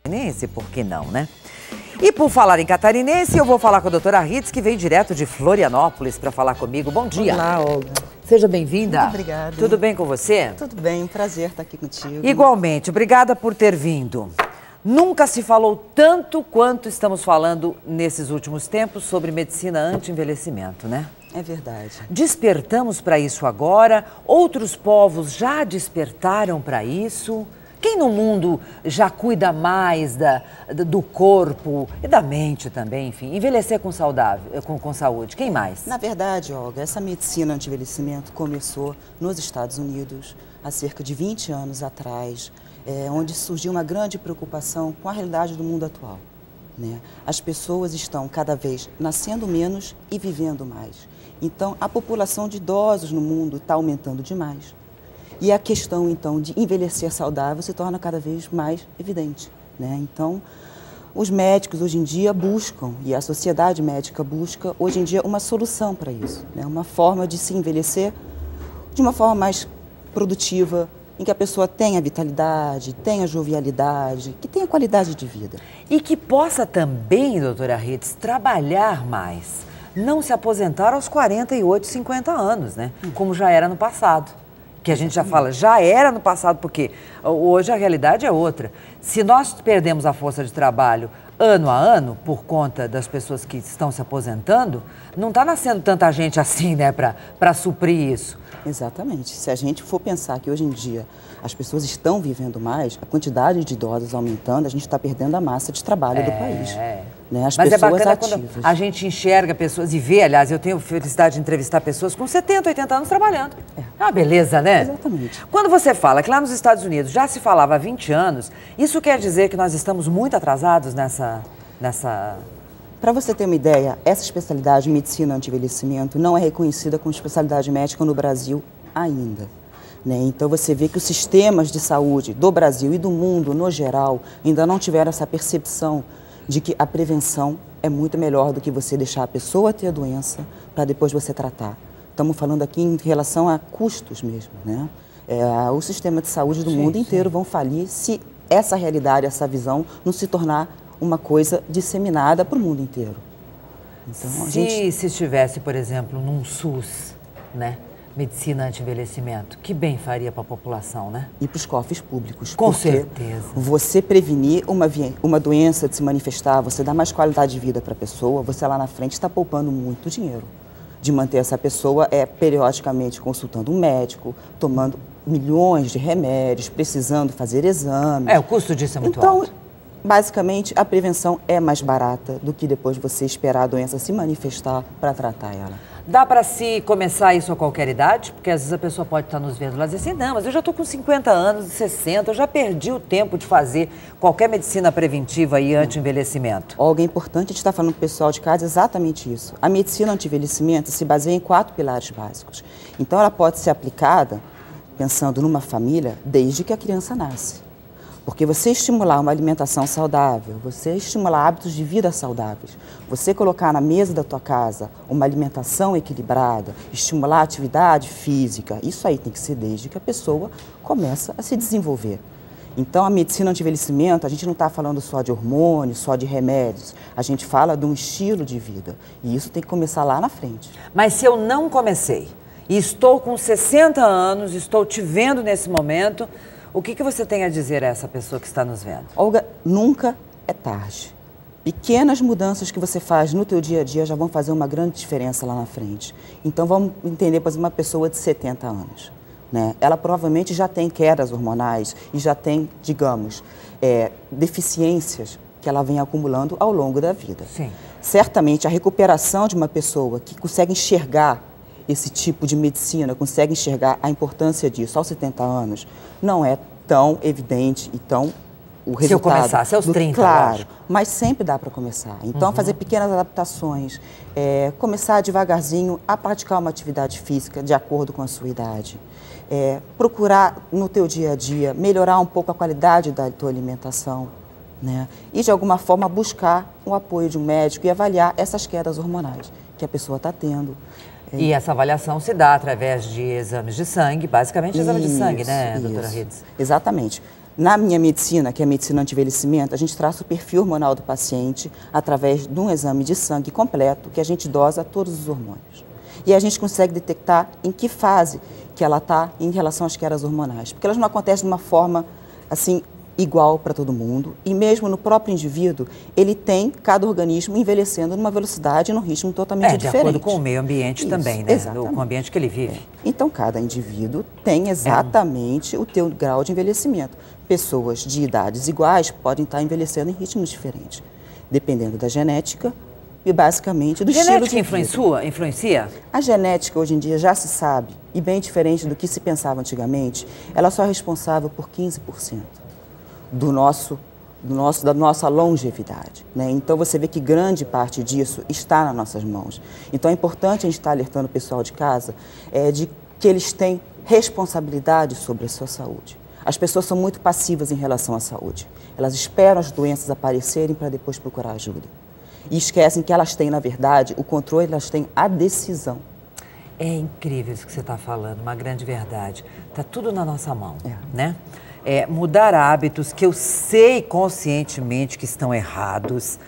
catarinense, por que não, né? E por falar em catarinense, eu vou falar com a doutora Ritz, que veio direto de Florianópolis para falar comigo. Bom dia. Olá, Olga. Seja bem-vinda. Muito obrigada. Tudo bem com você? Tudo bem, um prazer estar aqui contigo. Igualmente, obrigada por ter vindo. Nunca se falou tanto quanto estamos falando nesses últimos tempos sobre medicina anti-envelhecimento, né? É verdade. Despertamos para isso agora, outros povos já despertaram para isso. Quem no mundo já cuida mais do corpo e da mente também, enfim, envelhecer com saúde, quem mais? Na verdade, Olga, essa medicina anti-envelhecimento começou nos Estados Unidos há cerca de 20 anos atrás, onde surgiu uma grande preocupação com a realidade do mundo atual, né? As pessoas estão cada vez nascendo menos e vivendo mais. Então, a população de idosos no mundo está aumentando demais. E a questão, então, de envelhecer saudável se torna cada vez mais evidente, né? Então, os médicos hoje em dia buscam, e a sociedade médica busca hoje em dia uma solução para isso, né? Uma forma de se envelhecer de uma forma mais produtiva, em que a pessoa tenha vitalidade, tenha jovialidade, que tenha qualidade de vida. E que possa também, doutora Ritz, trabalhar mais, não se aposentar aos 48, 50 anos, né? Como já era no passado. Que a gente já fala, já era no passado, porque hoje a realidade é outra. Se nós perdemos a força de trabalho ano a ano, por conta das pessoas que estão se aposentando, não está nascendo tanta gente assim, né, para suprir isso. Exatamente. Se a gente for pensar que hoje em dia as pessoas estão vivendo mais, a quantidade de idosos aumentando, a gente está perdendo a massa de trabalho do país. Né? As Mas pessoas é bacana ativas. Quando a gente enxerga pessoas e vê, aliás, eu tenho felicidade de entrevistar pessoas com 70, 80 anos trabalhando. É uma beleza, né? Exatamente. Quando você fala que lá nos Estados Unidos já se falava há 20 anos, isso quer dizer que nós estamos muito atrasados nessa... Para você ter uma ideia, essa especialidade, medicina anti-envelhecimento, não é reconhecida como especialidade médica no Brasil ainda, né? Então você vê que os sistemas de saúde do Brasil e do mundo, no geral, ainda não tiveram essa percepção de que a prevenção é muito melhor do que você deixar a pessoa ter a doença para depois você tratar. Estamos falando aqui em relação a custos mesmo, né? O sistema de saúde do mundo inteiro vão falir se essa realidade, essa visão não se tornar uma coisa disseminada para o mundo inteiro. Então, se estivesse, por exemplo, num SUS, né? Medicina anti-envelhecimento, que bem faria para a população, né? E para os cofres públicos. Com certeza. Você prevenir uma doença de se manifestar, você dá mais qualidade de vida para a pessoa, você lá na frente está poupando muito dinheiro. De manter essa pessoa periodicamente consultando um médico, tomando milhões de remédios, precisando fazer exames. O custo disso é muito alto. Basicamente, a prevenção é mais barata do que depois você esperar a doença se manifestar para tratar ela. Dá para se começar isso a qualquer idade? Porque às vezes a pessoa pode estar nos vendo lá e dizer assim, não, mas eu já estou com 50 anos, 60, eu já perdi o tempo de fazer qualquer medicina preventiva e anti-envelhecimento. Algo importante, a gente está falando para o pessoal de casa exatamente isso. A medicina anti-envelhecimento se baseia em 4 pilares básicos. Então, ela pode ser aplicada pensando numa família desde que a criança nasce. Porque você estimular uma alimentação saudável, você estimular hábitos de vida saudáveis, você colocar na mesa da tua casa uma alimentação equilibrada, estimular a atividade física, isso aí tem que ser desde que a pessoa começa a se desenvolver. Então, a medicina anti-envelhecimento, a gente não está falando só de hormônios, só de remédios, a gente fala de um estilo de vida e isso tem que começar lá na frente. Mas se eu não comecei e estou com 60 anos, estou te vendo nesse momento... O que você tem a dizer a essa pessoa que está nos vendo? Olga, nunca é tarde. Pequenas mudanças que você faz no teu dia a dia já vão fazer uma grande diferença lá na frente. Então vamos entender, por exemplo, uma pessoa de 70 anos, né? Ela provavelmente já tem quedas hormonais e já tem, digamos, deficiências que ela vem acumulando ao longo da vida. Sim. Certamente a recuperação de uma pessoa que consegue enxergar esse tipo de medicina, consegue enxergar a importância disso aos 70 anos, não é tão evidente e tão o resultado. Se eu começasse aos 30, claro, lógico. Mas sempre dá para começar. Então, fazer pequenas adaptações, começar devagarzinho a praticar uma atividade física de acordo com a sua idade. Procurar no teu dia a dia melhorar um pouco a qualidade da tua alimentação, né? E, de alguma forma, buscar o apoio de um médico e avaliar essas quedas hormonais que a pessoa está tendo. E essa avaliação se dá através de exames de sangue, basicamente exame de sangue, né, doutora Ritz? Exatamente. Na minha medicina, que é a medicina anti-envelhecimento, a gente traça o perfil hormonal do paciente através de um exame de sangue completo, que a gente dosa todos os hormônios. E a gente consegue detectar em que fase que ela está em relação às quedas hormonais. Porque elas não acontecem de uma forma, assim, igual para todo mundo. E mesmo no próprio indivíduo, ele tem cada organismo envelhecendo numa velocidade e num ritmo totalmente diferente. De acordo com o meio ambiente também, né? Com o ambiente que ele vive. Então, cada indivíduo tem exatamente o teu grau de envelhecimento. Pessoas de idades iguais podem estar envelhecendo em ritmos diferentes, dependendo da genética e basicamente do estilo de vida. Influencia? A genética hoje em dia já se sabe, e bem diferente do que se pensava antigamente, ela só é responsável por 15% da nossa longevidade, né? Então você vê que grande parte disso está nas nossas mãos. Então é importante a gente estar alertando o pessoal de casa de que eles têm responsabilidade sobre a sua saúde. As pessoas são muito passivas em relação à saúde. Elas esperam as doenças aparecerem para depois procurar ajuda. E esquecem que elas têm, na verdade, o controle, elas têm a decisão. É incrível isso que você está falando, uma grande verdade. Está tudo na nossa mão, né? Mudar hábitos que eu sei conscientemente que estão errados,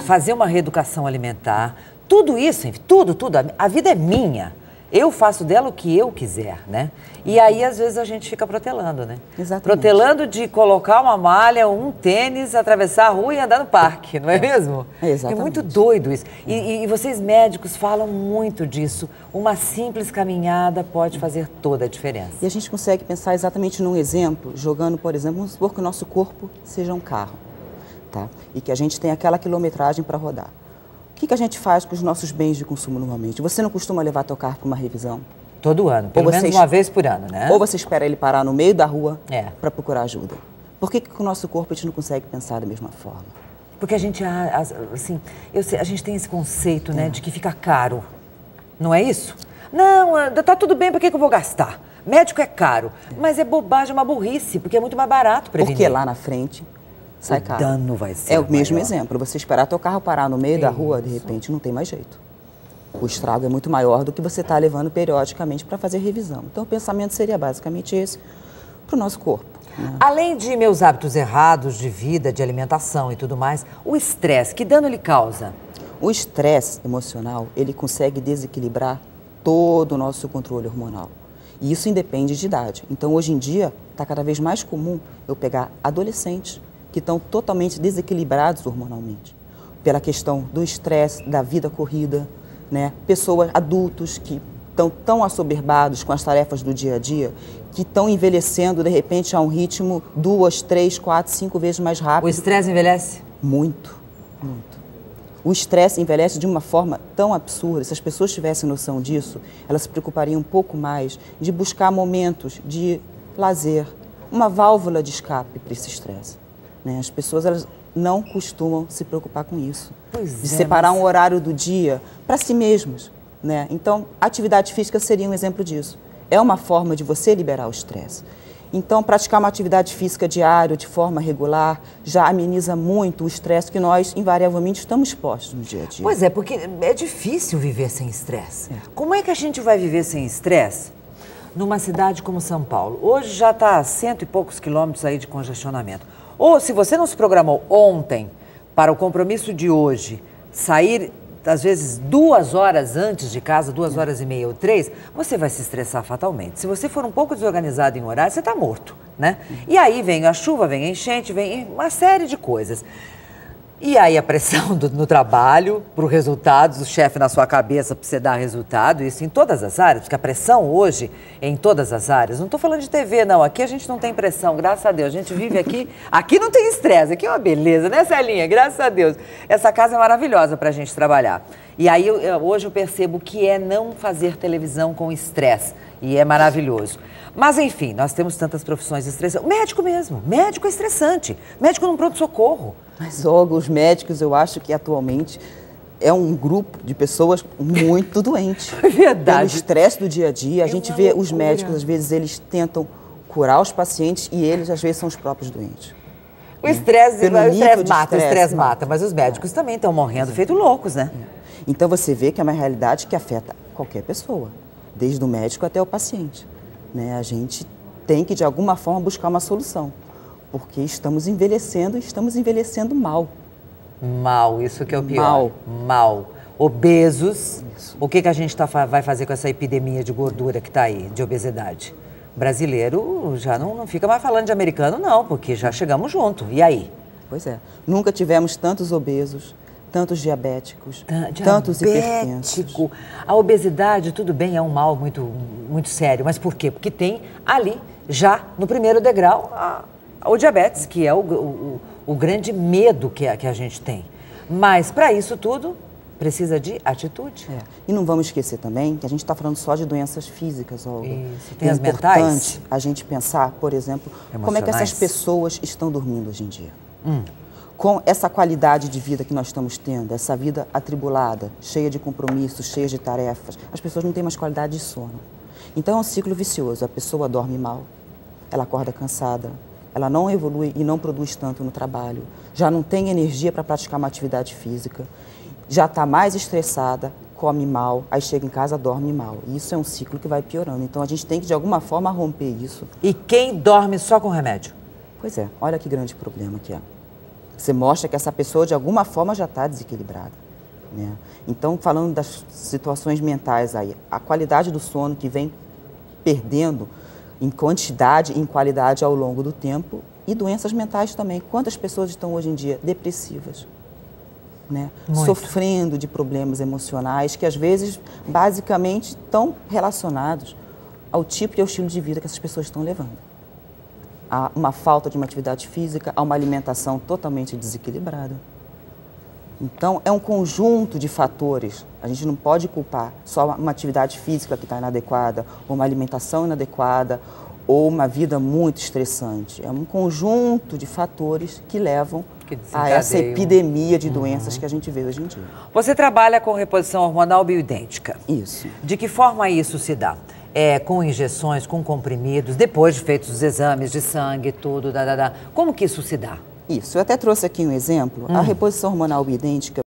fazer uma reeducação alimentar, tudo isso, enfim, tudo. A vida é minha. Eu faço dela o que eu quiser, né? E aí, às vezes, a gente fica protelando, né? Exatamente. Protelando de colocar uma malha, um tênis, atravessar a rua e andar no parque, não é mesmo? Exatamente. É muito doido isso. E vocês médicos falam muito disso. Uma simples caminhada pode fazer toda a diferença. E a gente consegue pensar exatamente num exemplo, jogando, por exemplo, vamos supor que o nosso corpo seja um carro, tá? E que a gente tem aquela quilometragem para rodar. O que a gente faz com os nossos bens de consumo normalmente? Você não costuma levar teu carro para uma revisão? Todo ano, pelo menos uma vez por ano, né? Ou você espera ele parar no meio da rua para procurar ajuda? Por que com o nosso corpo a gente não consegue pensar da mesma forma? Porque a gente, assim, a gente tem esse conceito, né, de que fica caro. Não é isso? Não, tá tudo bem, por que eu vou gastar? Médico é caro. Mas é bobagem, é uma burrice, porque é muito mais barato prevenir. Porque lá na frente sai caro. O dano vai ser É o mesmo maior. exemplo. Você esperar teu carro parar no meio da rua, de repente, não tem mais jeito. O estrago é muito maior do que você está levando periodicamente para fazer revisão. Então, o pensamento seria basicamente esse para o nosso corpo, né? Além de meus hábitos errados de vida, de alimentação e tudo mais, o estresse, que dano ele causa? O estresse emocional, ele consegue desequilibrar todo o nosso controle hormonal. E isso independe de idade. Então, hoje em dia, está cada vez mais comum eu pegar adolescentes que estão totalmente desequilibrados hormonalmente, pela questão do estresse, da vida corrida, né? Pessoas, adultos que estão tão assoberbados com as tarefas do dia a dia, que estão envelhecendo, de repente, a um ritmo 2, 3, 4, 5 vezes mais rápido. O estresse envelhece? Muito, muito. O estresse envelhece de uma forma tão absurda. Se as pessoas tivessem noção disso, elas se preocupariam um pouco mais de buscar momentos de lazer, uma válvula de escape para esse estresse, né? As pessoas, elas não costumam se preocupar com isso. De separar um horário do dia para si mesmos, né? Então, a atividade física seria um exemplo disso. É uma forma de você liberar o estresse. Então, praticar uma atividade física diária, de forma regular, já ameniza muito o estresse que nós, invariavelmente, estamos expostos no dia a dia. Pois é, porque é difícil viver sem estresse. Como é que a gente vai viver sem estresse numa cidade como São Paulo? Hoje já está a 100 e poucos quilômetros aí de congestionamento. Ou, se você não se programou ontem para o compromisso de hoje, sair, às vezes, 2 horas antes de casa, 2 horas e meia ou 3, você vai se estressar fatalmente. Se você for um pouco desorganizado em horário, você está morto, né? E aí vem a chuva, vem a enchente, vem uma série de coisas. E aí a pressão no trabalho, para os resultados, o chefe na sua cabeça para você dar resultado, isso em todas as áreas, porque a pressão hoje é em todas as áreas. Não estou falando de TV, não. Aqui a gente não tem pressão, graças a Deus. A gente vive aqui, aqui não tem estresse, aqui é uma beleza, né, Celinha? Graças a Deus. Essa casa é maravilhosa para a gente trabalhar. E aí hoje eu percebo que é não fazer televisão com estresse. E é maravilhoso. Mas, enfim, nós temos tantas profissões estressantes. Médico mesmo. Médico é estressante. Médico num pronto-socorro. Mas, Olga, os médicos, eu acho que atualmente é um grupo de pessoas muito doentes. É verdade. Pelo estresse do dia a dia, a gente vê os médicos, às vezes, eles tentam curar os pacientes e eles, às vezes, são os próprios doentes. O estresse mata, mas os médicos também estão morrendo feito loucos, né? Então, você vê que é uma realidade que afeta qualquer pessoa, desde o médico até o paciente, né? A gente tem que, de alguma forma, buscar uma solução. Porque estamos envelhecendo e estamos envelhecendo mal. Mal, isso que é o pior. Mal. Mal. Obesos. Isso. O que a gente vai fazer com essa epidemia de gordura que está aí, de obesidade? Brasileiro já não fica mais falando de americano, não, porque já chegamos junto. E aí? Pois é. Nunca tivemos tantos obesos, tantos diabéticos, tantos hipertensos. A obesidade, tudo bem, é um mal muito, muito sério. Mas por quê? Porque tem ali, já no primeiro degrau, o diabetes, que é o grande medo que a gente tem. Mas para isso tudo, precisa de atitude. É. E não vamos esquecer também que a gente está falando só de doenças físicas, Olga. Isso. Tem é as importante mentais? a gente pensar, por exemplo, como é que essas pessoas estão dormindo hoje em dia. Com essa qualidade de vida que nós estamos tendo, essa vida atribulada, cheia de compromissos, cheia de tarefas, as pessoas não têm mais qualidade de sono. Então é um ciclo vicioso. A pessoa dorme mal, ela acorda cansada, ela não evolui e não produz tanto no trabalho, já não tem energia para praticar uma atividade física, já está mais estressada, come mal, aí chega em casa, dorme mal. E isso é um ciclo que vai piorando. Então a gente tem que, de alguma forma, romper isso. E quem dorme só com remédio? Pois é, olha que grande problema que é. Você mostra que essa pessoa, de alguma forma, já está desequilibrada, né? Então, falando das situações mentais aí, a qualidade do sono que vem perdendo em quantidade e em qualidade ao longo do tempo, e doenças mentais também. Quantas pessoas estão hoje em dia depressivas, né? Sofrendo de problemas emocionais que, às vezes, basicamente, estão relacionados ao tipo e ao estilo de vida que essas pessoas estão levando. Há uma falta de uma atividade física, há uma alimentação totalmente desequilibrada. Então, é um conjunto de fatores. A gente não pode culpar só uma atividade física que está inadequada, ou uma alimentação inadequada, ou uma vida muito estressante. É um conjunto de fatores que levam a essa epidemia de doenças que a gente vê hoje em dia. Você trabalha com reposição hormonal bioidêntica. Isso. De que forma isso se dá? Com injeções, com comprimidos, depois de feitos os exames de sangue, tudo, Como que isso se dá? Isso. Eu até trouxe aqui um exemplo. A reposição hormonal bioidêntica